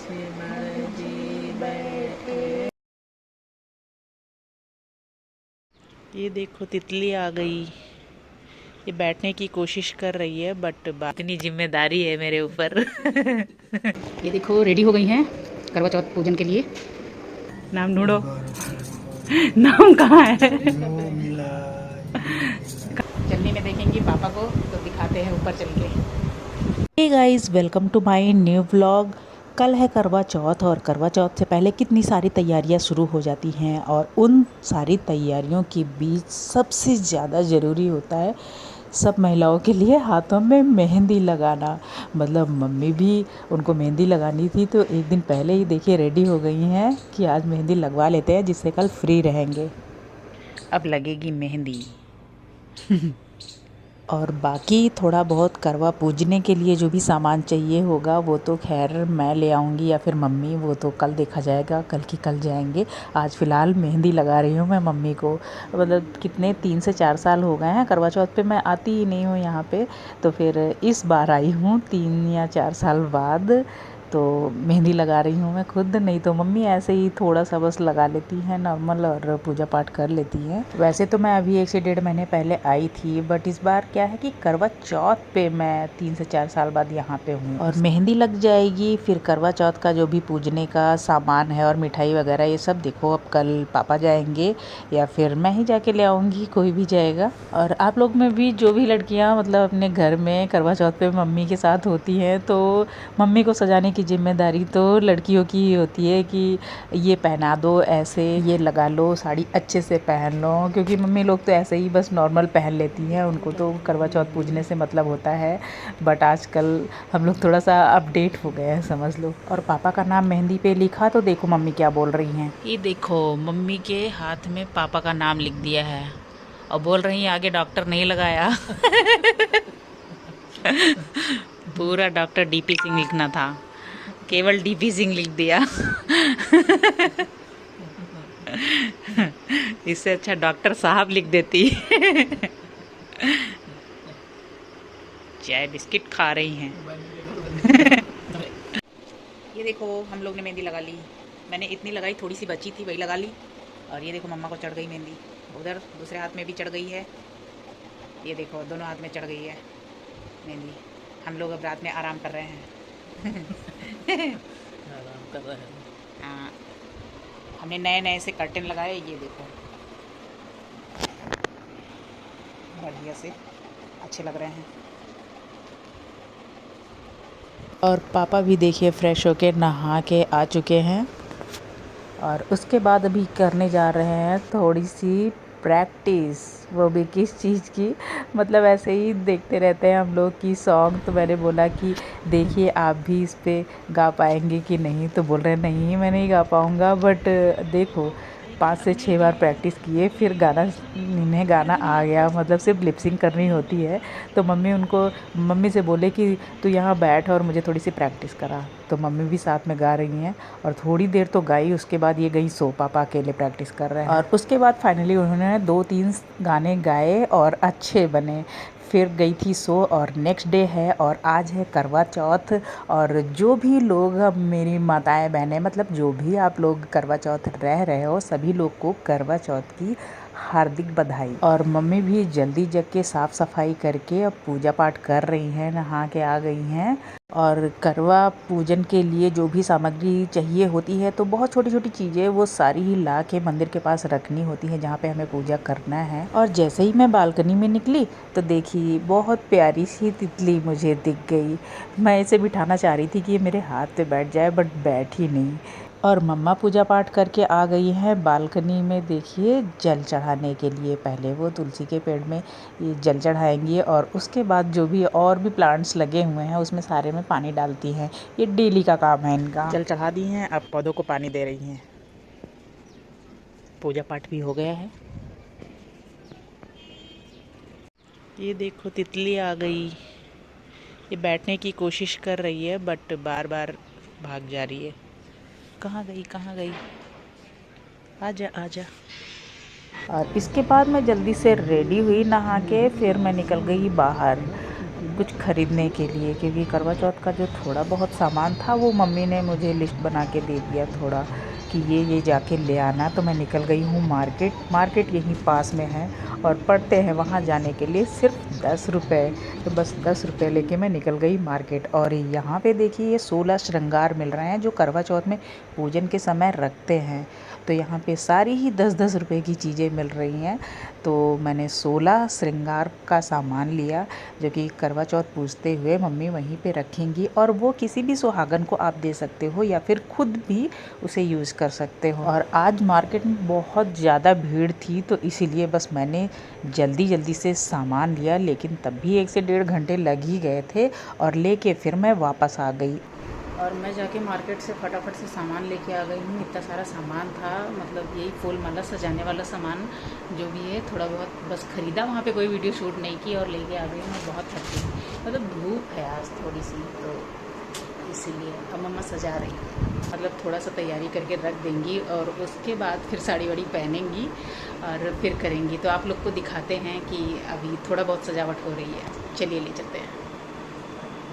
लक्ष्मण जी बैठे। ये देखो तितली आ गई। ये बैठने की कोशिश कर रही है बट इतनी जिम्मेदारी है मेरे ऊपर। ये देखो रेडी हो गई हैं करवा चौथ पूजन के लिए। नाम ढूंढो। नाम कहाँ है? चलनी में देखेंगी पापा को तो दिखाते हैं ऊपर चल के। Hey guys, welcome to my new vlog. कल है करवा चौथ और करवा चौथ से पहले कितनी सारी तैयारियां शुरू हो जाती हैं और उन सारी तैयारियों के बीच सबसे ज़्यादा ज़रूरी होता है सब महिलाओं के लिए हाथों में मेहंदी लगाना। मतलब मम्मी भी उनको मेहंदी लगानी थी तो एक दिन पहले ही देखिए रेडी हो गई हैं कि आज मेहंदी लगवा लेते हैं जिससे कल फ्री रहेंगे। अब लगेगी मेहंदी। और बाकी थोड़ा बहुत करवा पूजने के लिए जो भी सामान चाहिए होगा वो तो खैर मैं ले आऊँगी या फिर मम्मी, वो तो कल देखा जाएगा, कल की कल जाएंगे। आज फ़िलहाल मेहंदी लगा रही हूँ मैं मम्मी को। मतलब कितने 3 से 4 साल हो गए हैं करवा चौथ पे मैं आती ही नहीं हूँ यहाँ पे, तो फिर इस बार आई हूँ 3 या 4 साल बाद। तो मेहंदी लगा रही हूँ मैं खुद, नहीं तो मम्मी ऐसे ही थोड़ा सा बस लगा लेती हैं नॉर्मल और पूजा पाठ कर लेती हैं। वैसे तो मैं अभी 1 से 1.5 महीने पहले आई थी बट इस बार क्या है कि करवा चौथ पे मैं 3 से 4 साल बाद यहाँ पे हूँ और मेहंदी लग जाएगी। फिर करवा चौथ का जो भी पूजने का सामान है और मिठाई वगैरह ये सब देखो अब कल पापा जाएंगे या फिर मैं ही जाके ले आऊँगी, कोई भी जाएगा। और आप लोग में भी जो भी लड़कियाँ मतलब अपने घर में करवा चौथ पे मम्मी के साथ होती हैं तो मम्मी को सजाने की जिम्मेदारी तो लड़कियों की ही होती है कि ये पहना दो, ऐसे ये लगा लो, साड़ी अच्छे से पहन लो, क्योंकि मम्मी लोग तो ऐसे ही बस नॉर्मल पहन लेती हैं, उनको तो करवा चौथ पूजने से मतलब होता है। बट आजकल हम लोग थोड़ा सा अपडेट हो गए हैं समझ लो। और पापा का नाम मेहंदी पे लिखा तो देखो मम्मी क्या बोल रही हैं। ये देखो मम्मी के हाथ में पापा का नाम लिख दिया है और बोल रही हैं आगे डॉक्टर नहीं लगाया। पूरा डॉक्टर डीपी सिंह लिखना था, केवल डीपी सिंह लिख दिया। इससे अच्छा डॉक्टर साहब लिख देती। चाय बिस्किट खा रही हैं। ये देखो हम लोग ने मेहंदी लगा ली। मैंने इतनी लगाई, थोड़ी सी बची थी वही लगा ली। और ये देखो मम्मा को चढ़ गई मेहंदी, उधर दूसरे हाथ में भी चढ़ गई है। ये देखो दोनों हाथ में चढ़ गई है मेहंदी। हम लोग अब रात में आराम कर रहे हैं। आराम कर रहे हैं। हाँ, हमने नए नए से कर्टन लगाए, ये देखो बढ़िया से अच्छे लग रहे हैं। और पापा भी देखिए फ्रेश होके नहा के आ चुके हैं और उसके बाद अभी करने जा रहे हैं थोड़ी सी प्रैक्टिस। वो भी किस चीज़ की, मतलब ऐसे ही देखते रहते हैं हम लोग की सॉन्ग, तो मैंने बोला कि देखिए आप भी इस पे गा पाएंगे कि नहीं, तो बोल रहे नहीं मैं नहीं गा पाऊँगा। बट देखो 5 से 6 बार प्रैक्टिस किए फिर गाना, इन्हें गाना आ गया, मतलब सिर्फ लिपसिंग करनी होती है। तो मम्मी से बोले कि तू यहाँ बैठ और मुझे थोड़ी सी प्रैक्टिस करा, तो मम्मी भी साथ में गा रही हैं और थोड़ी देर तो गाई, उसके बाद ये गई सो, पापा अकेले प्रैक्टिस कर रहे हैं। और उसके बाद फाइनली उन्होंने 2-3 गाने गाए और अच्छे बने, फिर गई थी सो। और नेक्स्ट डे है और आज है करवा चौथ। और जो भी लोग, अब मेरी माताएं बहनें, मतलब जो भी आप लोग करवा चौथ रह रहे हो सभी लोग को करवा चौथ की हार्दिक बधाई। और मम्मी भी जल्दी जग के साफ़ सफाई करके अब पूजा पाठ कर रही हैं, नहा के आ गई हैं। और करवा पूजन के लिए जो भी सामग्री चाहिए होती है तो बहुत छोटी छोटी चीज़ें वो सारी ही ला के मंदिर के पास रखनी होती है जहाँ पे हमें पूजा करना है। और जैसे ही मैं बालकनी में निकली तो देखी बहुत प्यारी सी तितली मुझे दिख गई। मैं इसे बिठाना चाह रही थी कि ये मेरे हाथ पे बैठ जाए बट बैठ ही नहीं। और मम्मा पूजा पाठ करके आ गई हैं बालकनी में, देखिए जल चढ़ाने के लिए। पहले वो तुलसी के पेड़ में ये जल चढ़ाएंगी और उसके बाद जो भी और भी प्लांट्स लगे हुए हैं उसमें सारे में पानी डालती हैं। ये डेली का काम है इनका। जल चढ़ा दी हैं, अब पौधों को पानी दे रही हैं। पूजा पाठ भी हो गया है। ये देखो तितली आ गई। ये बैठने की कोशिश कर रही है बट बार बार भाग जा रही है। कहाँ गई कहाँ गई, आजा आजा। और इसके बाद मैं जल्दी से रेडी हुई नहा के, फिर मैं निकल गई बाहर। कुछ ख़रीदने के लिए, क्योंकि करवा चौथ का जो थोड़ा बहुत सामान था वो मम्मी ने मुझे लिस्ट बना के दे दिया थोड़ा, कि ये जाके ले आना। तो मैं निकल गई हूँ मार्केट यहीं पास में है और पड़ते हैं वहाँ जाने के लिए सिर्फ 10 रुपये। तो बस 10 रुपये लेके मैं निकल गई मार्केट। और यहाँ पे देखिए ये 16 श्रृंगार मिल रहे हैं जो करवा चौथ में पूजन के समय रखते हैं। तो यहाँ पे सारी ही 10-10 रुपए की चीज़ें मिल रही हैं। तो मैंने 16 श्रृंगार का सामान लिया, जो कि करवा चौथ पूजते हुए मम्मी वहीं पे रखेंगी, और वो किसी भी सुहागन को आप दे सकते हो या फिर खुद भी उसे यूज़ कर सकते हो। और आज मार्केट में बहुत ज़्यादा भीड़ थी, तो इसीलिए बस मैंने जल्दी से सामान लिया, लेकिन तब भी 1 से 1.5 घंटे लग ही गए थे और लेके फिर मैं वापस आ गई। और मैं जाके मार्केट से फटाफट से सामान लेके आ गई हूँ। इतना सारा सामान था, मतलब यही फूल माला सजाने वाला सामान जो भी है थोड़ा बहुत बस ख़रीदा, वहाँ पे कोई वीडियो शूट नहीं की और लेके आ गई हूँ। मैं बहुत थक गई, मतलब धूप है आज थोड़ी सी, तो इसीलिए अब मम्मा सजा रही है, मतलब थोड़ा सा तैयारी करके रख देंगी और उसके बाद फिर साड़ी वाड़ी पहनेंगी और फिर करेंगी। तो आप लोग को दिखाते हैं कि अभी थोड़ा बहुत सजावट हो रही है। चलिए ले चलते हैं।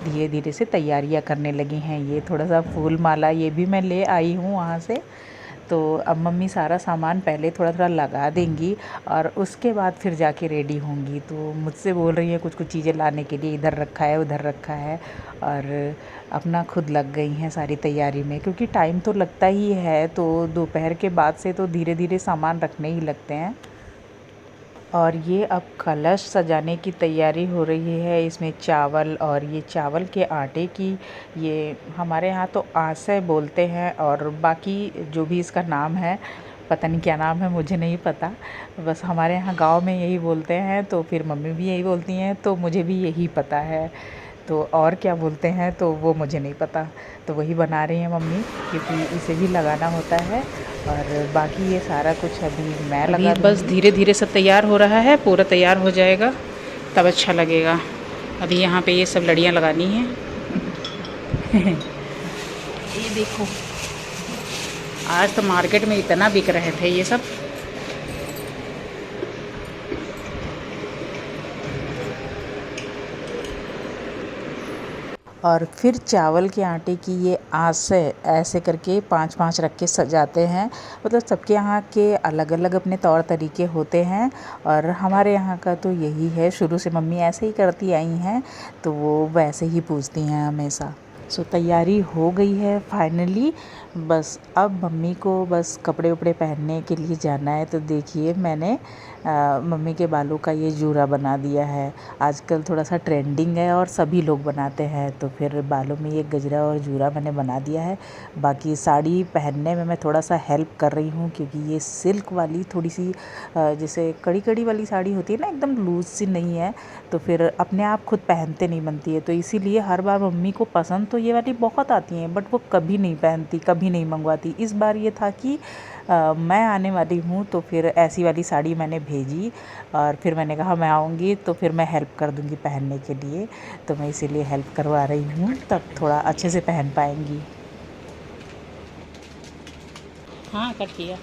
धीरे धीरे से तैयारियां करने लगी हैं। ये थोड़ा सा फूल माला ये भी मैं ले आई हूँ वहाँ से। तो अब मम्मी सारा सामान पहले थोड़ा थोड़ा लगा देंगी और उसके बाद फिर जाके रेडी होंगी। तो मुझसे बोल रही हैं कुछ कुछ चीज़ें लाने के लिए, इधर रखा है उधर रखा है, और अपना खुद लग गई हैं सारी तैयारी में, क्योंकि टाइम तो लगता ही है। तो दोपहर के बाद से तो धीरे धीरे सामान रखने ही लगते हैं। और ये अब कलश सजाने की तैयारी हो रही है। इसमें चावल, और ये चावल के आटे की, ये हमारे यहाँ तो आसे बोलते हैं, और बाकी जो भी इसका नाम है पता नहीं क्या नाम है, मुझे नहीं पता। बस हमारे यहाँ गांव में यही बोलते हैं, तो फिर मम्मी भी यही बोलती हैं, तो मुझे भी यही पता है। तो और क्या बोलते हैं तो वो मुझे नहीं पता। तो वही बना रही हैं मम्मी, क्योंकि इसे भी लगाना होता है। और बाकी ये सारा कुछ अभी मैं लगा अभी बस दूँगी। धीरे धीरे सब तैयार हो रहा है, पूरा तैयार हो जाएगा तब अच्छा लगेगा। अभी यहाँ पे ये सब लड़ियाँ लगानी हैं। ये देखो, आज तो मार्केट में इतना बिक रहे थे ये सब। और फिर चावल के आटे की ये आसे ऐसे करके 5-5 रख के सजाते हैं। मतलब सबके यहाँ के अलग अलग अपने तौर तरीके होते हैं, और हमारे यहाँ का तो यही है, शुरू से मम्मी ऐसे ही करती आई हैं, तो वो वैसे ही पूछती हैं हमेशा। सो तैयारी हो गई है फाइनली। बस अब मम्मी को बस कपड़े उपड़े पहनने के लिए जाना है। तो देखिए मैंने मम्मी के बालों का ये जूड़ा बना दिया है। आजकल थोड़ा सा ट्रेंडिंग है और सभी लोग बनाते हैं, तो फिर बालों में ये गजरा और जूड़ा मैंने बना दिया है। बाकी साड़ी पहनने में मैं थोड़ा सा हेल्प कर रही हूँ, क्योंकि ये सिल्क वाली थोड़ी सी जैसे कड़ी कड़ी वाली साड़ी होती है ना, एकदम लूज़ सी नहीं है, तो फिर अपने आप खुद पहनते नहीं बनती है। तो इसीलिए हर बार मम्मी को पसंद तो ये वाली बहुत आती हैं, बट वो कभी नहीं पहनती, कभी नहीं मंगवाती। इस बार ये था कि मैं आने वाली हूँ, तो फिर ऐसी वाली साड़ी मैंने भेजी, और फिर मैंने कहा मैं आऊँगी तो फिर मैं हेल्प कर दूँगी पहनने के लिए। तो मैं इसीलिए हेल्प करवा रही हूँ, तब थोड़ा अच्छे से पहन पाएंगी। हाँ कट किया।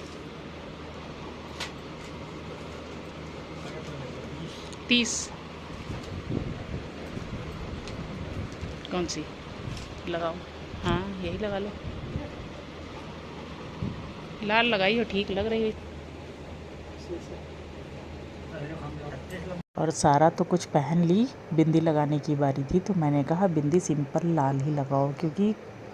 30 कौन सी लगाओ? हाँ यही लगा लो, लाल लगाई हो, ठीक लग रही है। और सारा तो कुछ पहन ली, बिंदी लगाने की बारी थी, तो मैंने कहा बिंदी सिंपल लाल ही लगाओ, क्योंकि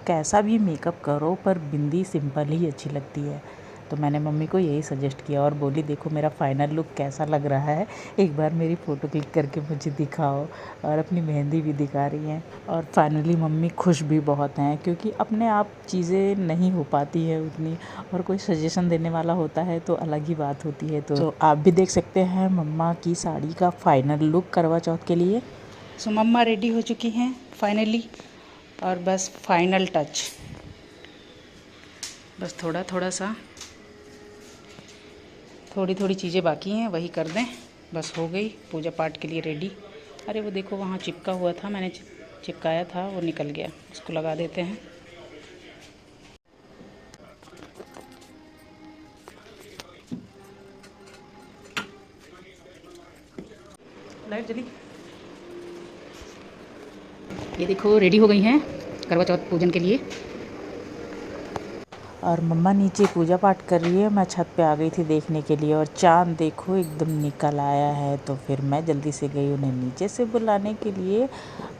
कैसा भी मेकअप करो पर बिंदी सिंपल ही अच्छी लगती है। तो मैंने मम्मी को यही सजेस्ट किया और बोली देखो मेरा फ़ाइनल लुक कैसा लग रहा है, एक बार मेरी फ़ोटो क्लिक करके मुझे दिखाओ। और अपनी मेहंदी भी दिखा रही हैं। और फाइनली मम्मी खुश भी बहुत हैं, क्योंकि अपने आप चीज़ें नहीं हो पाती है उतनी, और कोई सजेशन देने वाला होता है तो अलग ही बात होती है। तो आप भी देख सकते हैं मम्मा की साड़ी का फ़ाइनल लुक करवा चौथ के लिए। सो मम्मा रेडी हो चुकी हैं फाइनली, और बस फाइनल टच, बस थोड़ा थोड़ा सा थोड़ी थोड़ी चीज़ें बाकी हैं, वही कर दें, बस हो गई पूजा पाठ के लिए रेडी। अरे वो देखो वहाँ चिपका हुआ था, मैंने चिपकाया था, वो निकल गया, उसको लगा देते हैं। लाइट जली। ये देखो रेडी हो गई हैं करवा चौथ पूजन के लिए। और मम्मा नीचे पूजा पाठ कर रही है, मैं छत पे आ गई थी देखने के लिए। और चाँद देखो एकदम निकल आया है, तो फिर मैं जल्दी से गई उन्हें नीचे से बुलाने के लिए।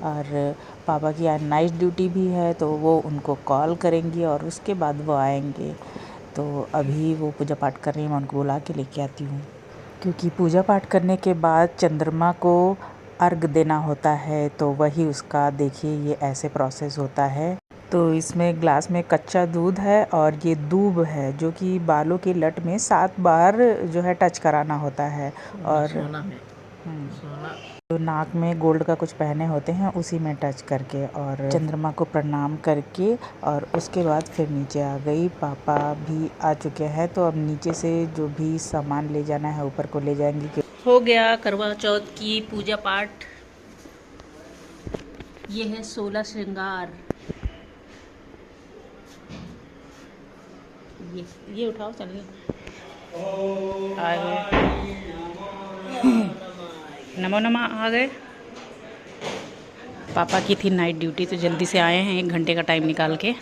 और पापा की आज नाइट ड्यूटी भी है, तो वो उनको कॉल करेंगी और उसके बाद वो आएंगे। तो अभी वो पूजा पाठ कर रही हैं, मैं उनको बुला के लेके आती हूँ। क्योंकि पूजा पाठ करने के बाद चंद्रमा को अर्घ देना होता है, तो वही उसका देखिए ये ऐसे प्रोसेस होता है। तो इसमें ग्लास में कच्चा दूध है और ये दूब है, जो कि बालों की लट में 7 बार जो है टच कराना होता है। और तो नाक में गोल्ड का कुछ पहने होते हैं, उसी में टच करके और चंद्रमा को प्रणाम करके और उसके बाद फिर नीचे आ गई। पापा भी आ चुके हैं, तो अब नीचे से जो भी सामान ले जाना है ऊपर को ले जाएंगे। हो गया करवा चौथ की पूजा पाठ। ये है 16 श्रृंगार। ये उठाओ चलिए। आ गए नमो नमः आ गए। पापा की थी नाइट ड्यूटी, तो जल्दी से आए हैं 1 घंटे का टाइम निकाल के।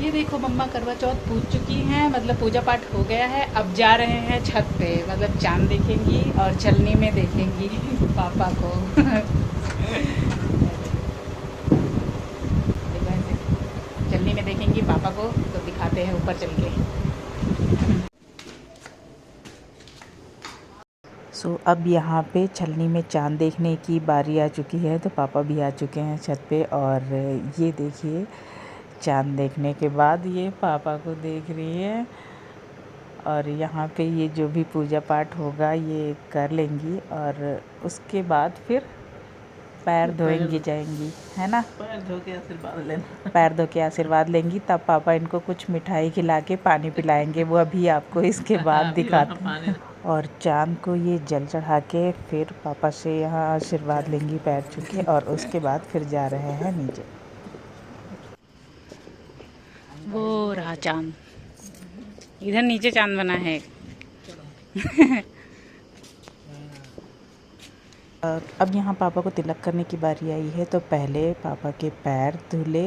ये देखो मम्मा करवा चौथ पूज चुकी हैं, मतलब पूजा पाठ हो गया है। अब जा रहे हैं छत पे, मतलब चांद देखेंगी और चलने में देखेंगी पापा को चलने में देखेंगी पापा को, तो दिखाते हैं ऊपर चल के। सो अब यहाँ पे छलनी में चाँद देखने की बारी आ चुकी है, तो पापा भी आ चुके हैं छत पे। और ये देखिए चाँद देखने के बाद ये पापा को देख रही है। और यहाँ पे ये जो भी पूजा पाठ होगा ये कर लेंगी और उसके बाद फिर पैर धोएंगी जाएंगी, है ना। पैर धो के आशीर्वाद लेना, पैर धो के आशीर्वाद लेंगी, तब पापा इनको कुछ मिठाई खिला के पानी पिलाएंगे। वो अभी आपको इसके बाद दिखाते हैं। और चाँद को ये जल चढ़ा के फिर पापा से यहाँ आशीर्वाद लेंगी पैर छू के, और उसके बाद फिर जा रहे हैं नीचे। वो रहा चांद, इधर नीचे चांद बना है अब यहाँ पापा को तिलक करने की बारी आई है, तो पहले पापा के पैर धुले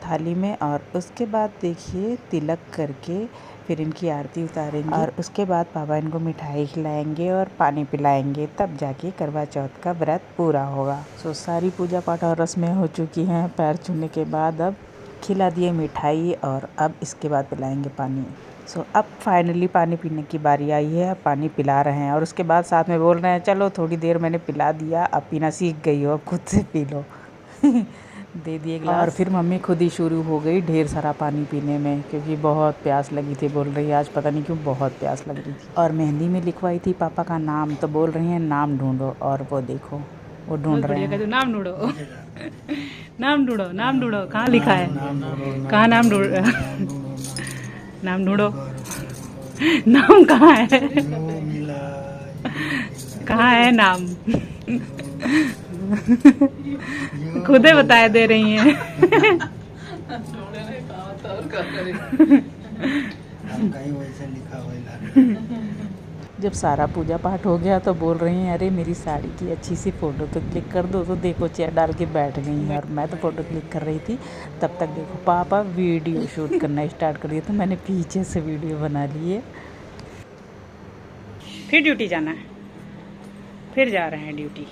थाली में और उसके बाद देखिए तिलक करके फिर इनकी आरती उतारेंगे। और उसके बाद पापा इनको मिठाई खिलाएंगे और पानी पिलाएंगे, तब जाके करवा चौथ का व्रत पूरा होगा। सो सारी पूजा पाठ और रस्में हो चुकी हैं। पैर छूने के बाद अब खिला दिए मिठाई और अब इसके बाद पिलाएंगे पानी। सो अब फाइनली पानी पीने की बारी आई है, पानी पिला रहे हैं और उसके बाद साथ में बोल रहे हैं चलो थोड़ी देर मैंने पिला दिया, अब पीना सीख गई हो, अब खुद से पी लो दे दिए गिलास। और फिर मम्मी खुद ही शुरू हो गई ढेर सारा पानी पीने में, क्योंकि बहुत प्यास लगी थी। बोल रही है आज पता नहीं क्यों बहुत प्यास लग रही थी। और मेहंदी में लिखवाई थी पापा का नाम, तो बोल रही हैं नाम ढूंढो, और वो देखो वो ढूंढ रहे हैं। नाम ढूंढो नाम ढूंढो, नाम ढूंढो, कहाँ लिखा है, कहाँ नाम ढूंढ नाम ढूंढो, नाम कहाँ है, कहाँ है नाम खुद ही बताए दे रही हैं जब सारा पूजा पाठ हो गया तो बोल रही हैं अरे मेरी साड़ी की अच्छी सी फ़ोटो तो क्लिक कर दो, तो देखो चेयर डाल के बैठ गई हैं और मैं तो फ़ोटो क्लिक कर रही थी। तब तक देखो पापा वीडियो शूट करना स्टार्ट कर दिया, तो मैंने पीछे से वीडियो बना ली है। फिर ड्यूटी जाना है, फिर जा रहे हैं ड्यूटी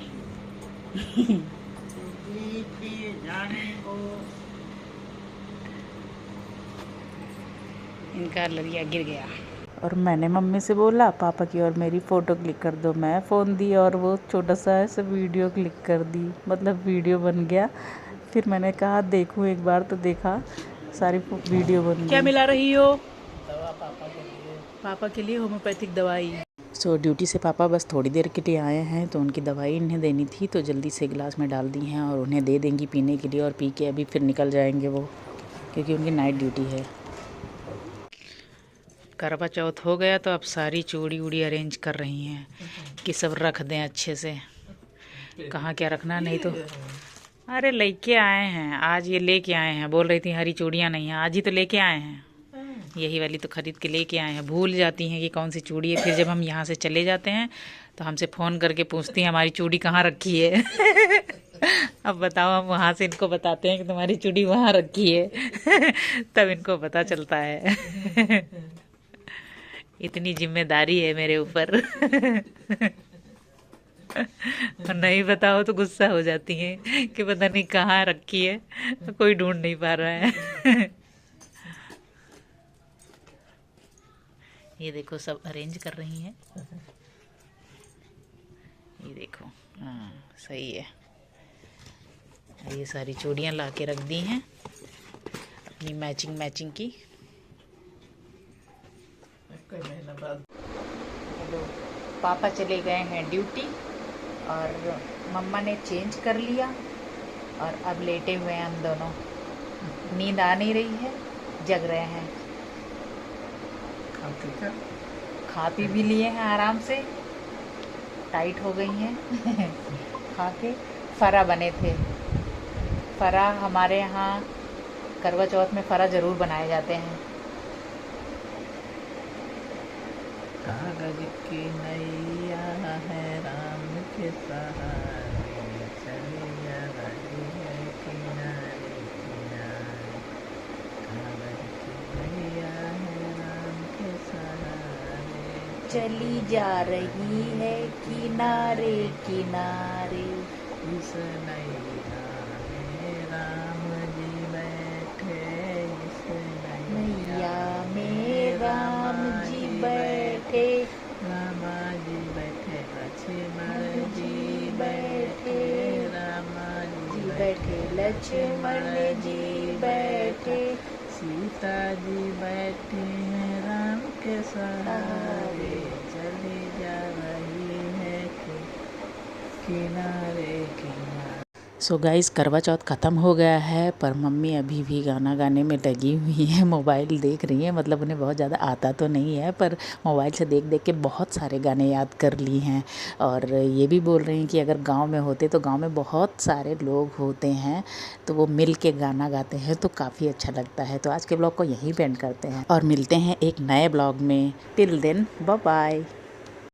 इनका लड़िया गिर गया। और मैंने मम्मी से बोला पापा की और मेरी फ़ोटो क्लिक कर दो, मैं फ़ोन दी और वो छोटा सा ऐसे वीडियो क्लिक कर दी, मतलब वीडियो बन गया। फिर मैंने कहा देखूँ एक बार, तो देखा सारी वीडियो बन गई। क्या मिला रही हो? दवा पापा के लिए होम्योपैथिक दवाई। सो ड्यूटी से पापा बस थोड़ी देर के लिए आए हैं, तो उनकी दवाई इन्हें देनी थी, तो जल्दी से गिलास में डाल दी हैं और उन्हें दे देंगी पीने के लिए। और पी के अभी फिर निकल जाएंगे वो, क्योंकि उनकी नाइट ड्यूटी है। करवा चौथ हो गया, तो अब सारी चूड़ी उड़ी अरेंज कर रही हैं कि सब रख दें अच्छे से। कहाँ क्या रखना, नहीं तो अरे लेके आए हैं आज, ये लेके आए हैं। बोल रही थी हरी चूड़ियाँ नहीं हैं, आज ही तो लेके आए हैं, यही वाली तो ख़रीद के लेके आए हैं। भूल जाती हैं कि कौन सी चूड़ी है, फिर जब हम यहाँ से चले जाते हैं तो हमसे फ़ोन करके पूछती हैं हमारी चूड़ी कहाँ रखी है। अब बताओ, हम वहाँ से इनको बताते हैं कि तुम्हारी चूड़ी वहाँ रखी है। तब इनको पता चलता है। इतनी जिम्मेदारी है मेरे ऊपर। और नहीं बताओ तो गुस्सा हो जाती हैं कि पता नहीं कहाँ रखी है, कोई ढूंढ नहीं पा रहा है। ये देखो सब अरेंज कर रही हैं। ये देखो, हाँ सही है। ये सारी चूड़ियाँ ला के रख दी हैं अपनी मैचिंग मैचिंग की। हेलो, पापा चले गए हैं ड्यूटी और मम्मा ने चेंज कर लिया और अब लेटे हुए हैं हम दोनों। नींद आ नहीं रही है, जग रहे हैं। खा पी भी लिए हैं आराम से, टाइट हो गई हैं। खा के फरा बने थे। फरा हमारे यहाँ करवा चौथ में फरा ज़रूर बनाए जाते हैं। कागज की नैया है राम के सहारे, चली जा रही है किनारे किनारे। कागज की नैया है राम के सहारे, चली जा रही है किनारे किनारे। इस नैया में राम जी बैठे, इस नैया में राम जी बैठे, रामा जी बैठे, लक्ष्मण जी बैठे, रामा जी बैठे लक्ष्मण जी बैठे, सीता जी बैठी हैं राम के सहारे, चली जा रही है किनारे किनारे। सो गाइस, करवा चौथ ख़त्म हो गया है, पर मम्मी अभी भी गाना गाने में लगी हुई हैं, मोबाइल देख रही हैं। मतलब उन्हें बहुत ज़्यादा आता तो नहीं है, पर मोबाइल से देख देख के बहुत सारे गाने याद कर ली हैं। और ये भी बोल रही हैं कि अगर गांव में होते तो गांव में बहुत सारे लोग होते हैं तो वो मिल के गाना गाते हैं तो काफ़ी अच्छा लगता है। तो आज के ब्लॉग को यहीं पे एंड करते हैं और मिलते हैं एक नए ब्लॉग में। Till then bye bye.